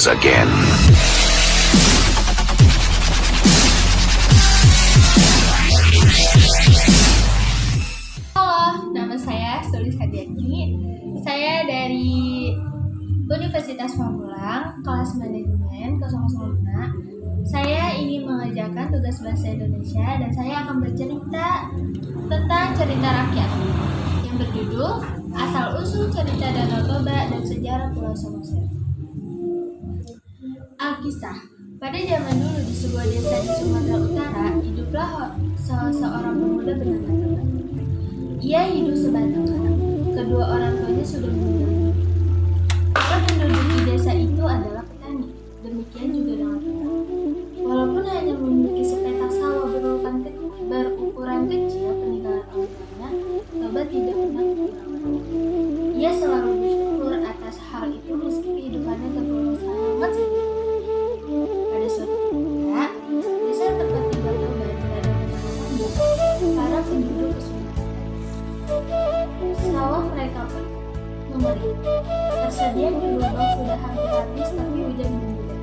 starts again. Halo, nama saya Sulis Hadiani. Saya dari Universitas Pamulang, kelas manajemen 005. Saya ingin mengerjakan tugas bahasa Indonesia dan saya akan bercerita tentang cerita rakyat yang berjudul Asal-usul Cerita Danau Toba dan Sejarah Pulau Samosir. Alkisah. Pada zaman dulu di sebuah desa di Sumatera Utara, hiduplah seorang pemuda bernama Toba. Ia hidup sebatang kara. Kedua orang tuanya sudah meninggal. Para penduduk di desa itu adalah petani. Demikian juga dengan Toba. Walaupun hanya memiliki sepetak sawah berukuran kecil peninggalan orang tuanya, Toba tidak pernah kekurangan. Ia selalu bersyukur atas hal itu meski kehidupannya tergolong sangat sederhana. Pada suatu ketika, desa tempat tinggal Toba berada di tengah para penduduk kesulitan. Sawah mereka pun mengering. Tersedia di lubang sudah hampir habis, tapi hujan mengguyur.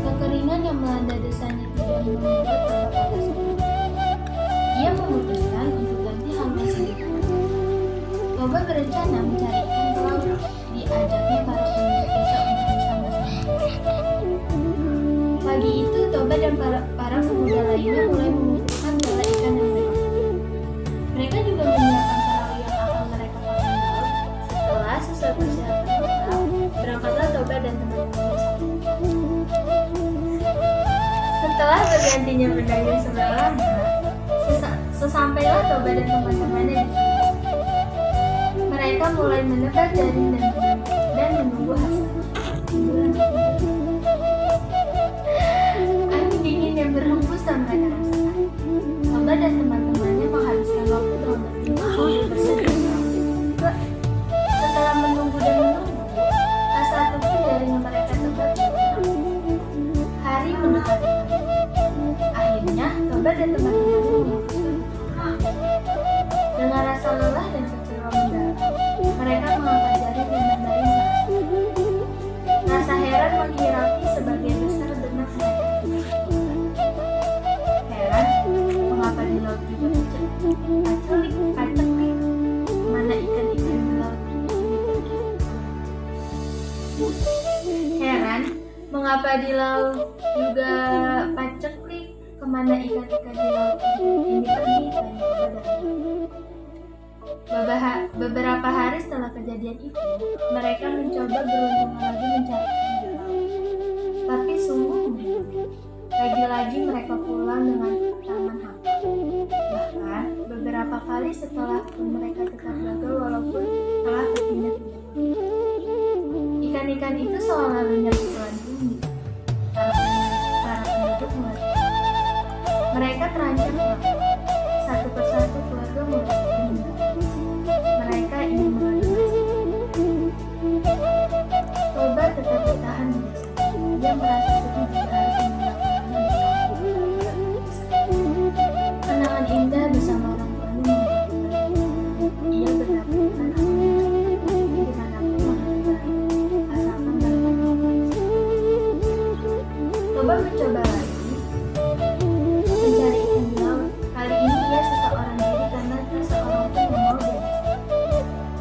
Kekeringan yang melanda desanya tidak membuat Toba patah semangat. Ia memutuskan untuk ganti hama sendiri. Toba berencana mencari ikan ke laut. Diajaknya para penduduk desa untuk bersama-sama. Pagi itu, Toba dan para pemuda lainnya mulai mengumpulkan jala ikan yang mereka dapat. Mereka juga menyiapkan perahu yang akan mereka pakai di laut. Setelah sesuai persyaratan lengkap, berangkatlah Toba dan teman-temannya. Setelah bergantinya mendayung semalam, sesampailah Toba dan teman-temannya di sana. Mereka mulai menebar jaring dan menunggu hasil. Angin dingin yang berhembus dan mereka rasakan. Toba dan teman-temannya menghabiskan waktu dengan bermimpi bersedih. Setelah menunggu dan menunggu, tak satu pun jaring yang mereka tebar bergerak. Hari mendekati. Akhirnya, Toba dan teman-temannya memutuskan. Dengan rasa lelah dan kecewa mendalam, mereka mengangkat jaring dan membaring rasa. Rasa heran menghirapi sebagian besar benak mereka. Heran, mengapa di laut juga paceklik, mana ikan-ikan di laut ini pergi. Heran, mengapa di laut juga paceklik, kemana ikan-ikan di laut ini pergi, tanya kepada beberapa hari setelah kejadian itu, mereka mencoba beruntung lagi mencari ikan di laut. Tapi sungguh menyakitkan. Lagi-lagi mereka pulang dengan taman hampa. Bahkan beberapa kali setelah itu mereka tetap gagal walaupun telah berpindah-pindah. Ikan-ikan itu seolah lenyap di telan bumi. Para penduduk mulai. Mereka terancam mati. Satu persatu keluarga mulai meninggal. Mereka ingin mengalami. Toba tetap bertahan di desa. Dia merasa sedih jika harus meninggalkannya. Kenangan indah bersama orang tuanya membuatnya. Ia berkata-kata dimanapun menghadapi asalkan dalam. Toba mencoba lagi mencari ikan di laut. Kali ini ia seseorang diri karena seseorang pun membawa dia.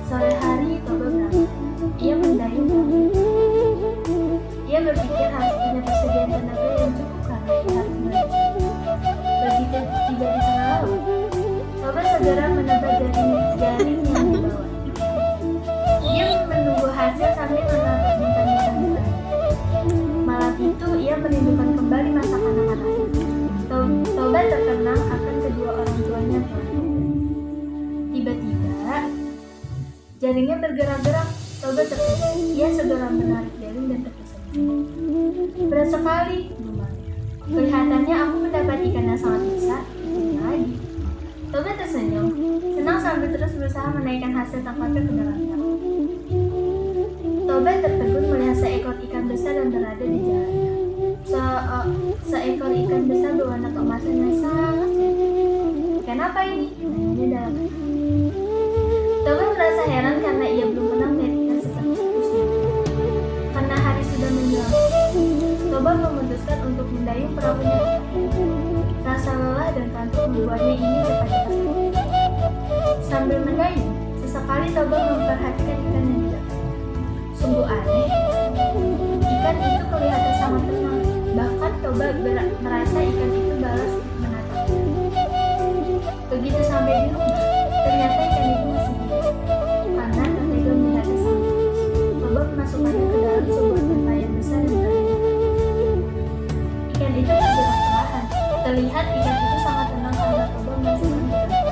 Sore hari Toba berangkat. Ia mendayung pagi. Ia berpikir harus punya persediaan tenaga yang cukup karena ia harus melanjutkan. Begitu tiba di tengah laut, Toba segera menebar jaring yang dibawa. Ia menunggu hasil sambil menatap bintang-bintang di langit. Malam itu ia merindukan kembali masa kanak-kanaknya. Toba terkenang akan kedua orang tuanya. Tiba-tiba, jaringnya bergerak-gerak. Toba terkejut. Ia segera menarik jaring dan terpesona. Berat sekali, gumamnya. Kelihatannya aku mendapat ikan yang sangat besar. Ini lagi. Toba tersenyum, senang sambil terus berusaha menaikkan hasil tangkapnya ke dalam karung. Toba tertegun melihat seekor ikan besar yang berada di jalannya. Seekor ikan besar berwarna keemasan yang sangat cantik. Ikan apa ini? Tanyanya dalam hati. Toba merasa heran karena ia belum pernah melihat ikan seperti itu. Karena hari sudah menjelang, memutuskan untuk mendayung perahunya. Rasa lelah dan kantuk membuatnya ingin cepat-cepat. Sambil mendayung, sesekali Toba memperhatikan ikan yang di dekat. Sungguh aneh, ikan itu kelihatan sangat tenang. Bahkan Toba merasa ikan itu balas menatapnya. Begitu sampai di rumah, ternyata ikan itu masih hidup. Karena tak tega melihatnya sama Toba memasukkannya ke dalam sebuah tempayan besar dan terlihat. Ikan itu bergerak perlahan. Terlihat ikan itu sangat tenang karena Toba memasukkannya ke dalam.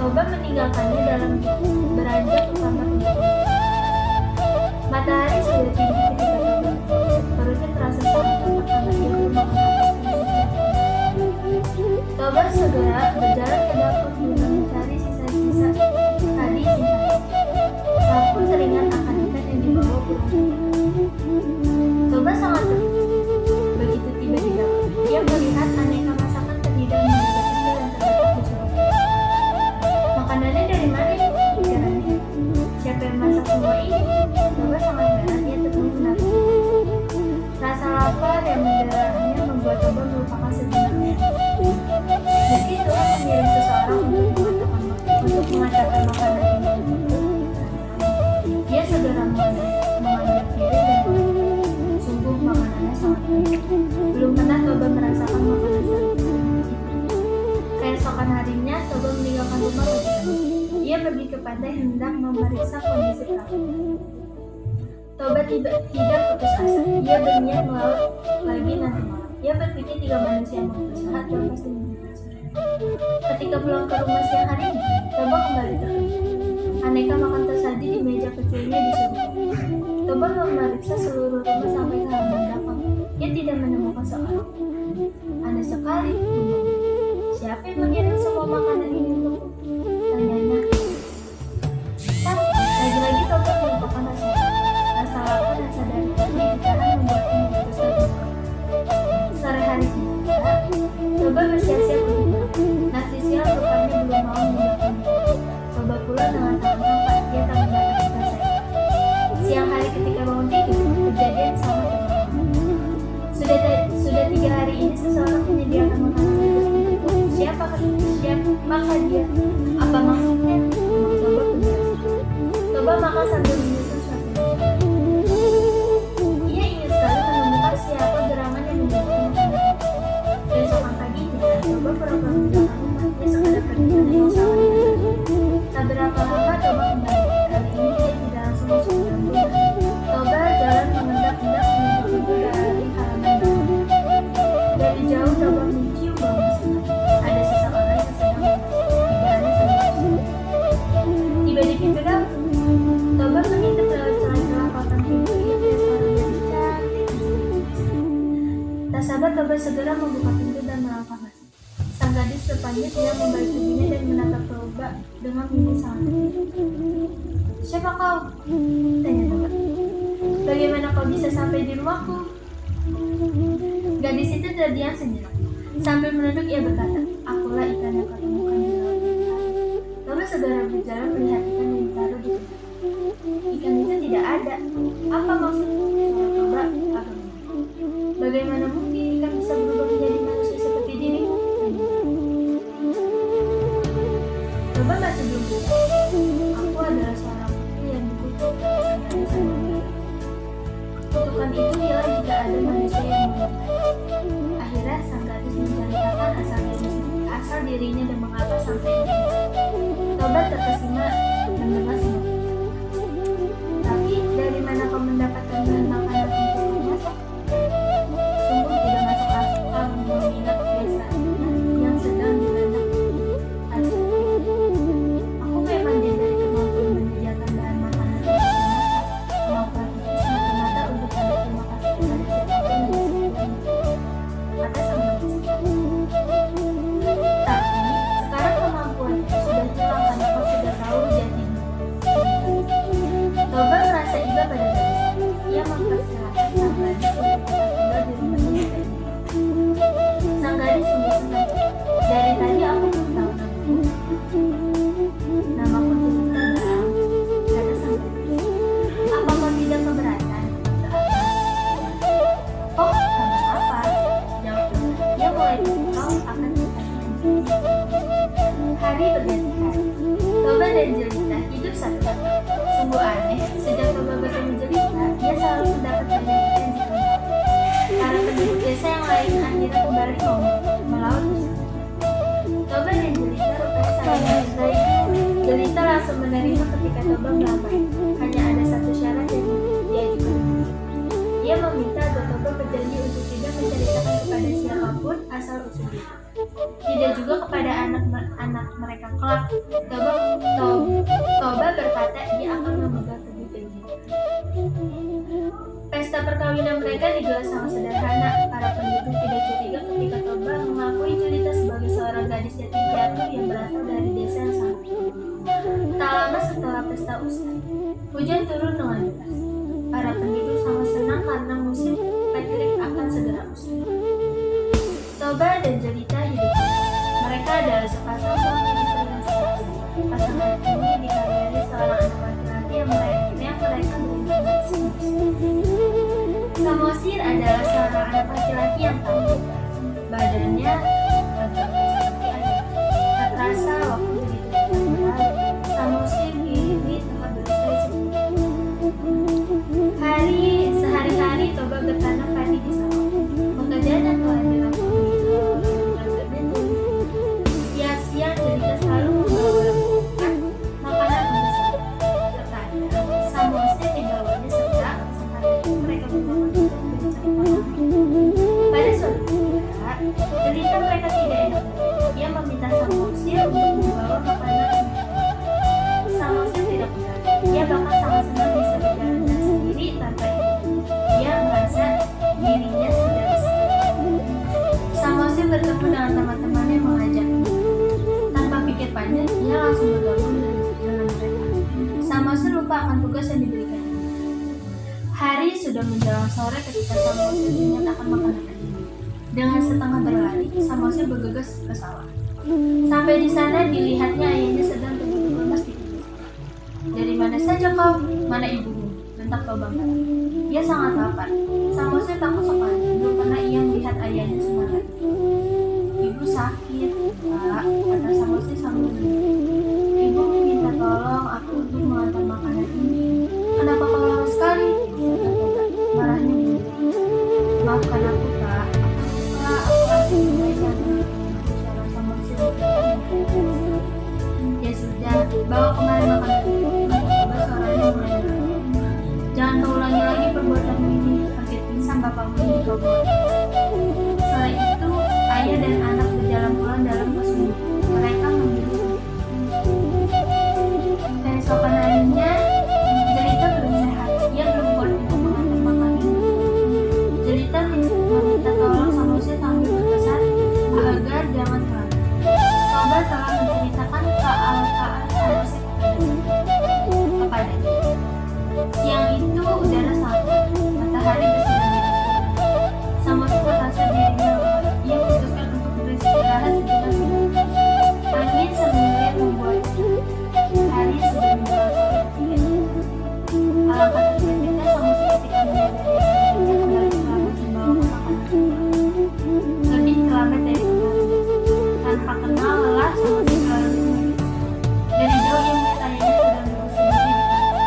Toba meninggalkannya dalam beranjak ke kamar untuk tidur. Matahari sudah tinggi ketika Toba. Perutnya terasa sangat lapar karena dia belum makan apa-apa sejak. Toba segera berjalan ke dapur guna mencari sisa-sisa tadi simpanannya. Sapu teringat akan ikan yang dibawa pulang. Toba sangat terkejut. Begitu tiba di dapur, dia melihat aneka masakan terhidang di meja kecil yang terletak di surga. Makanannya dari mana ini? Pikirannya. Siapa yang masak semua ini? Toba sangat heran, dia terus menatap. Rasa lapar yang mendarahnya membuat Toba melupakan sejenak. Meski Tuhan mengirim seseorang untuk mengantarkan makanan ini, dia segera mengambil piring dan makan. Sungguh makanannya sangat enak. Belum pernah Toba merasakan makanan seperti itu. Keesokan harinya, Toba meninggalkan rumah pagi. Ia pergi ke pantai hendak memeriksa kondisi perahu. Toba tidak putus asa. Ia berniat melaut lagi nanti malam. Ia berpikir jika manusia mau berusaha, Tuhan pasti memberikan. Ketika pulang ke rumah siang harinya, Toba kembali terkejut. Aneka makan tersaji di meja kecilnya di surga. Toba memeriksa seluruh rumah sampai ke halaman belakang. Ia tidak menemukan seorang. Aneh sekali, siapa yang mengirim semua makanan ini untukku? Tanyanya. Tapi lagi-lagi Toba melupakan rasa lapar dan sadar tadi ditahan membuatnya memutuskan untuk. Sore hari tiba, Toba bersiap-siap untuk pulang. Nasi siang rupanya belum mau mendapatkannya. Toba pulang dengan tangan hampa, dia tak mendapat selesai. Siang hari ketika bangun tidur, kejadian sama terulang. Sudah 3 hari ini seseorang menyediakan makanan untukku. Siapakah dia? Apa maksudnya? Toba penjelasan. Toba makan sambil menyusun suatu. Ia ingin sekali menemukan siapa gerangan yang menjadikan makanan. Besokan paginya, Toba pura-pura meninggalkan rumah. Dia sekadar pergi menengok sawah. Tak berapa lama Toba kembali. Kali ini dia tidak langsung masuk ke dalam rumah. Toba jalan mengendap-endap menuju pintu dari halaman belakang. Dari jauh Toba mencium bau masakan. Ada seseorang yang sedang memasak. Pikirannya sangat susah. Tiba di pintu dapur, Toba mengintip lewat celah-celah kotak pintu. Ia melihat seorang gadis cantik. Tak sabar Toba segera membuka pintu dan melangkah masuk. Sang gadis depannya tidak membalik tubuhnya dan menatap Toba dengan mimik sangat terkejut. Siapa kau? Tanya Toba. Bagaimana kau bisa sampai di rumahku? Gadis itu terdiam sejenak. Sambil menunduk ia berkata, akulah ikan yang kau temukan di laut. Toba segera berjalan melihat ikan yang ditaruh di pintu. Ikan itu tidak ada. Apa maksudnya? Toba agak bingung. Bagaimana mungkin ikan bisa berubah menjadi manusia seperti dirimu? Toba masih belum percaya. Aku adalah seorang putri yang dikutuk sampai sama dia. Kutukan itu hilang jika ada manusia yang mengingatnya. Akhirnya sang gadis menceritakan asal dirinya dan mengapa sampai di sini. Toba terkesima mendengar semua. Tapi dari mana kau mendapatkan bahan makanan untuk memasak? Sungguh tidak masuk akal mengingat kebiasaannya yang sedang dilanda. Aku memang diberi kemampuan menyediakan bahan makanan untuk memasak. Kemampuan itu semata-mata untuk tanda terima kasih kepada siapapun yang disebutkan. Kata sang gadis. Tapi sekarang kemampuan itu sudah hilang karena kau sudah tahu jadinya. Toba merasa iba pada gadis. Ia mengangkat dan Jelita hidup satu kakak. Sungguh aneh, sejak Toba bertemu Jelita, ia selalu mendapat banyak ikan di kembang. Para penduduk desa yang lain akhirnya kembali melaut bersama. Toba dan Jelita rupanya saling mencintai. Jelita langsung menerima ketika Toba melamar. Hanya ada satu syarat yang dia juga. Ia meminta agar Toba berjanji untuk tidak menceritakan kepada siapapun asal usul itu. Tidak juga kepada anak mereka kelak. Toba berkata dia akan memegang teguh janji. Pesta perkawinan mereka digelar sangat sederhana. Para penduduk tidak curiga ketika Toba mengakui Jelita sebagai seorang gadis yatim piatu yang berasal dari desa yang sama. Tak lama setelah pesta usai, hujan turun dengan deras. Para penduduk sangat senang karena musim Patrick akan segera usai. Toba dan Jelita hidup. Mereka adalah sepasang suami istri yang sukses. Pasangan ini dikaruniai seorang anak laki-laki yang mereka berintimasi mesra. Samosir adalah seorang anak laki-laki yang tangguh. Badannya tegak seperti ayam. Tak terasa waktu begitu cepat. Samosir kini telah berusia 10. Sehari-hari Toba bertanam padi di sawah. Pekerjaan yang telah dilakukan siang Jelita selalu membawa makanan untuk terkadang Samosir dibawanya serta kesempatan itu mereka berdua untuk mencari makanan. Pada suatu ketika, Jelita mereka tidak enak. Dia meminta Samosir untuk membawa makanan. Samosir tidak berani. Dia bahkan sangat senang bisa berjalan sendiri tanpa itu. Dia merasa dirinya sudah bisa. Samosir bertemu dengan teman-temannya yang mengajaknya. Pikir panjang, dia langsung bergabung dengan mereka. Samosir lupa akan tugas yang diberikan. Hari sudah menjelang sore ketika Samosir dinyatakan makanan. Dengan setengah berlari, Samosir bergegas ke sawah. Sampai di sana dilihatnya ayahnya sedang duduk lemas di pinggir sawah. Dari mana saja kau? Mana ibumu? Bentak Toba. Dia sangat lapar. Samosir takut sekali. Belum pernah ia melihat ayahnya semalam. Ibu sakit, Pak, kata Samosir sambil menunggu. Ibu minta tolong aku untuk mengantar makanan ini. Kenapa kau lama sekali? Kata Toba, marahnya menunggu. Maafkan aku, Pak. Pak, aku asli baik bicara Samosir. Ya sudah, bawa kemari makanan itu. Toba suaranya mulai menurun. Jangan kau ulangi lagi perbuatanmu ini. Hampir pingsan bapakmu ini kau buat. Selain itu, ayah dan anak berjalan pulang dalam kesunyian. Mereka memilih. Keesokan harinya, Jelita belum sehat. Ia belum kuat untuk mengantar makanan. Jelita meminta tolong Samosir sambil berpesan agar jangan terlambat. Toba telah menceritakan kealpaan Samosir kepadanya. Siang itu udara sangat, matahari bersinar di atas. Samosir merasa dirinya lemah. Ia memutuskan untuk beristirahat sejenak. Angin semilir membuat hari sudah menjelang sore ketika. Alangkah terkejutnya Samosir ketika menyadari dirinya kembali terlambat membawa makanan. Lebih terlambat dari kemarin. Tanpa kenal lelah, Samosir selalu menunggu. Dari jauh ia melihat ayahnya sedang duduk sendiri di tanah.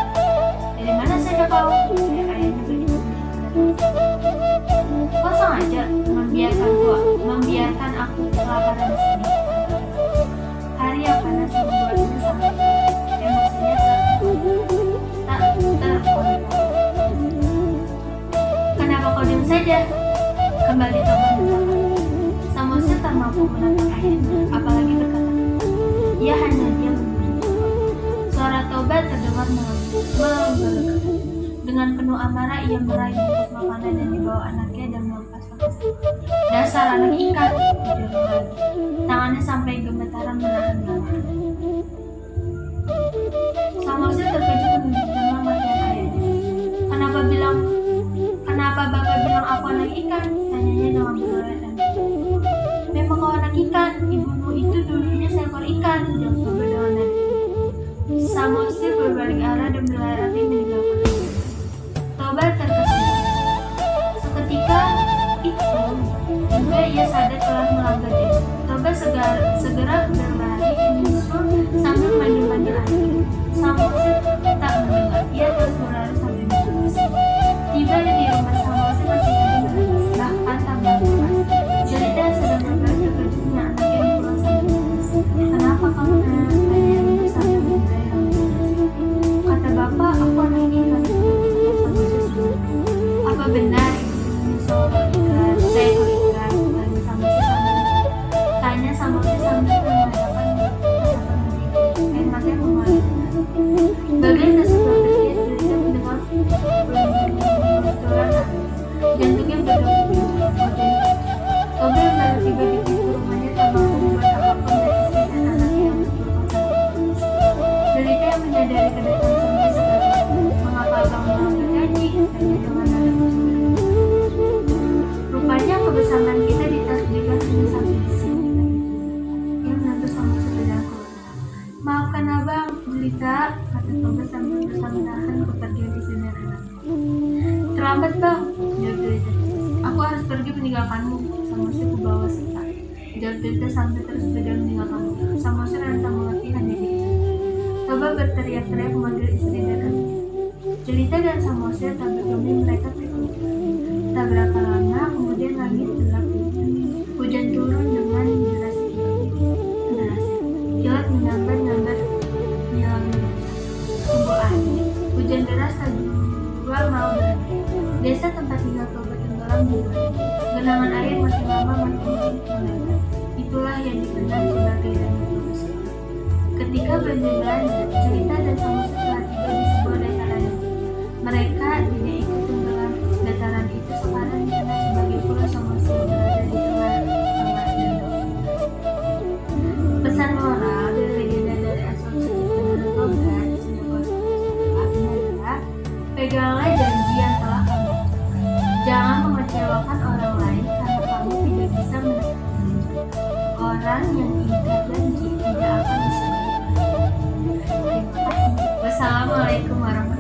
Dari mana saja kau? Teriak ayahnya begitu mendengar. Kau sengaja membiarkan aku kelaparan di sini. Hari yang panas membuatnya sangat emosinya tak terkontrol. Kenapa kau diam saja? Kembali Toba berkata. Samosir tak mampu menatap ayahnya, apalagi berkata. Ia hanya diam menunggu. Suara Toba terdengar menggelegar. Dengan penuh amarah ia meraih bungkus makanan yang dibawa anaknya dan melepaskan ke sana. Dasar anak ikan, ujarnya lagi. Tangannya sampai gemetaran menahan lawan. Samosir terkejut menunjukkan kematian ayahnya. Kenapa bapak bilang aku anak ikan? Tanyanya dengan berlebihan. Memang kau anak ikan, ibumu itu dulunya seekor ikan, jawab Toba dengan nada. Samosir berbalik arah dan berlari meninggalkan. Toba terkejut. Seketika itu juga ia sadar telah melanggar janji. Toba segera berlari menyusul sambil manggil-manggil ayah. Apa benar ini seorang ikan, seekor ikan? Tanya sama si sambil mengatakan air mata yang mengalir. Bagai sesuatu bertiup, Jelita mendengar benturan hati. Jantungnya berdebar. Toga yang baru tiba di pintu rumahnya tak mampu membuat apapun dari istri dan anaknya yang berkorban. Jelita yang menyadari kedatangan suami sekali. Mengapa kau melanggar janji? Tanya dengan nada bersemangat. Rupanya kebersamaan kita ditakdirkan hanya sampai di sini. Ia menatap sama sepedaku. Maafkan abang, Jelita, kata Toga sambil berusaha menahan kepergian istri dan anaknya. Terlambat bang, jawab Jelita. Aku harus pergi meninggalkanmu. Samosir ku bawa serta. Jawab Jelita sambil terus berjalan meninggalkanmu. Samosir entah mengerti hanya diri. Toba berteriak-teriak memanggil istri dan anaknya. Jelita dan Samosir tak bergeming, mereka pergi. Tak berapa lama kemudian langit gelap gelita. Hujan turun dengan deras. Kilat menyambar-nyambar nyala-nyala sumber air. Hujan deras tak juga mau berhenti. Desa tempat tinggal Toba tenggelam di luar. Genangan air makin lama makin melebar. Itulah yang dikenal sebagai Danau Toba. Ketika banjir melanda, Jelita dan Samosir telah tiba di sebuah dataran. Mereka tidak ikut tenggelam. Dataran itu sekarang dikenal sebagai Pulau Samosir berada di tengah-tengah danau. Pesan moral dari legenda dari asal suku Danau Toba di sini adalah peganglah janji yang telah kamu ucapkan. Jangan mengecewakan orang lain karena kamu tidak bisa menepati janji. Orang yang ingkar janji tidak akan bisa. Terima kasih. Wassalamualaikum warahmatullahi wabarakatuh.